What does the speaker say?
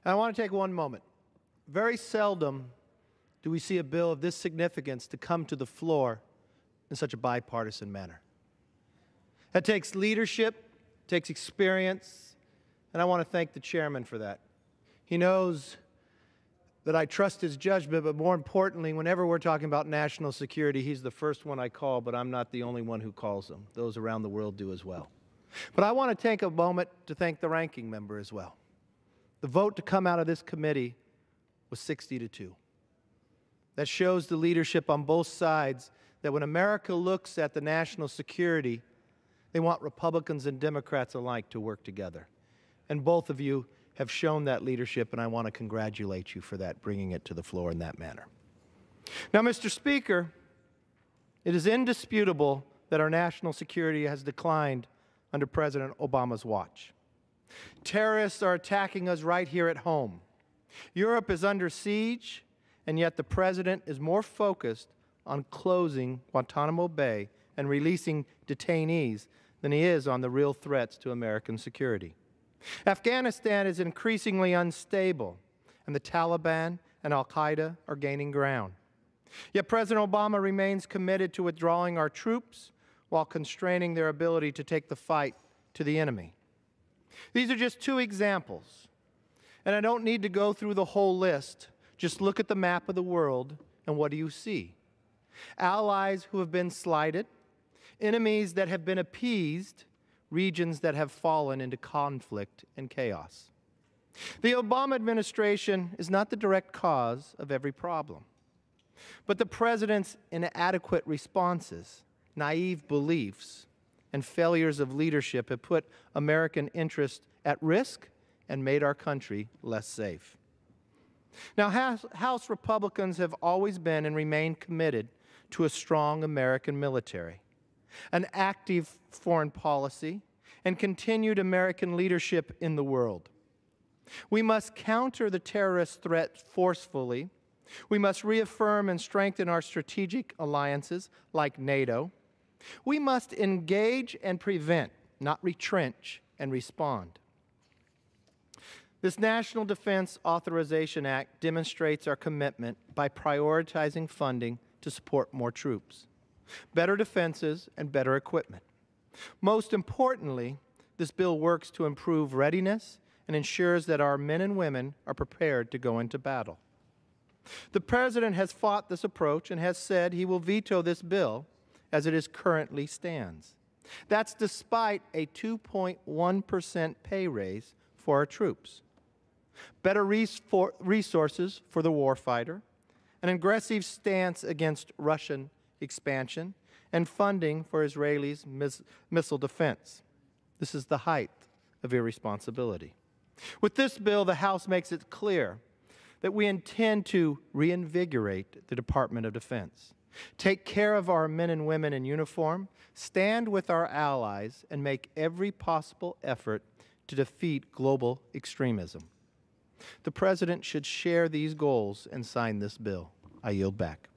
And I want to take one moment. Very seldom do we see a bill of this significance to come to the floor in such a bipartisan manner. That takes leadership, takes experience, and I want to thank the chairman for that. He knows that I trust his judgment, but more importantly, whenever we're talking about national security, he's the first one I call, but I'm not the only one who calls him. Those around the world do as well. But I want to take a moment to thank the ranking member as well. The vote to come out of this committee was 60-2. That shows the leadership on both sides that when America looks at the national security, they want Republicans and Democrats alike to work together. And both of you have shown that leadership, and I want to congratulate you for that, bringing it to the floor in that manner. Now, Mr. Speaker, it is indisputable that our national security has declined under President Obama's watch. Terrorists are attacking us right here at home. Europe is under siege, and yet the President is more focused on closing Guantanamo Bay and releasing detainees than he is on the real threats to American security. Afghanistan is increasingly unstable, and the Taliban and al-Qaeda are gaining ground. Yet President Obama remains committed to withdrawing our troops while constraining their ability to take the fight to the enemy. These are just two examples, and I don't need to go through the whole list. Just look at the map of the world, and what do you see? Allies who have been slighted, enemies that have been appeased, regions that have fallen into conflict and chaos. The Obama administration is not the direct cause of every problem, but the President's inadequate responses, naive beliefs, and failures of leadership have put American interests at risk and made our country less safe. Now, House Republicans have always been and remain committed to a strong American military, an active foreign policy, and continued American leadership in the world. We must counter the terrorist threat forcefully. We must reaffirm and strengthen our strategic alliances like NATO. We must engage and prevent, not retrench and respond. This National Defense Authorization Act demonstrates our commitment by prioritizing funding to support more troops, better defenses, and better equipment. Most importantly, this bill works to improve readiness and ensures that our men and women are prepared to go into battle. The President has fought this approach and has said he will veto this bill as it is currently stands. That's despite a 2.1% pay raise for our troops, better resources for the warfighter, an aggressive stance against Russian expansion, and funding for Israelis' missile defense. This is the height of irresponsibility. With this bill, the House makes it clear that we intend to reinvigorate the Department of Defense, take care of our men and women in uniform, stand with our allies, and make every possible effort to defeat global extremism. The President should share these goals and sign this bill. I yield back.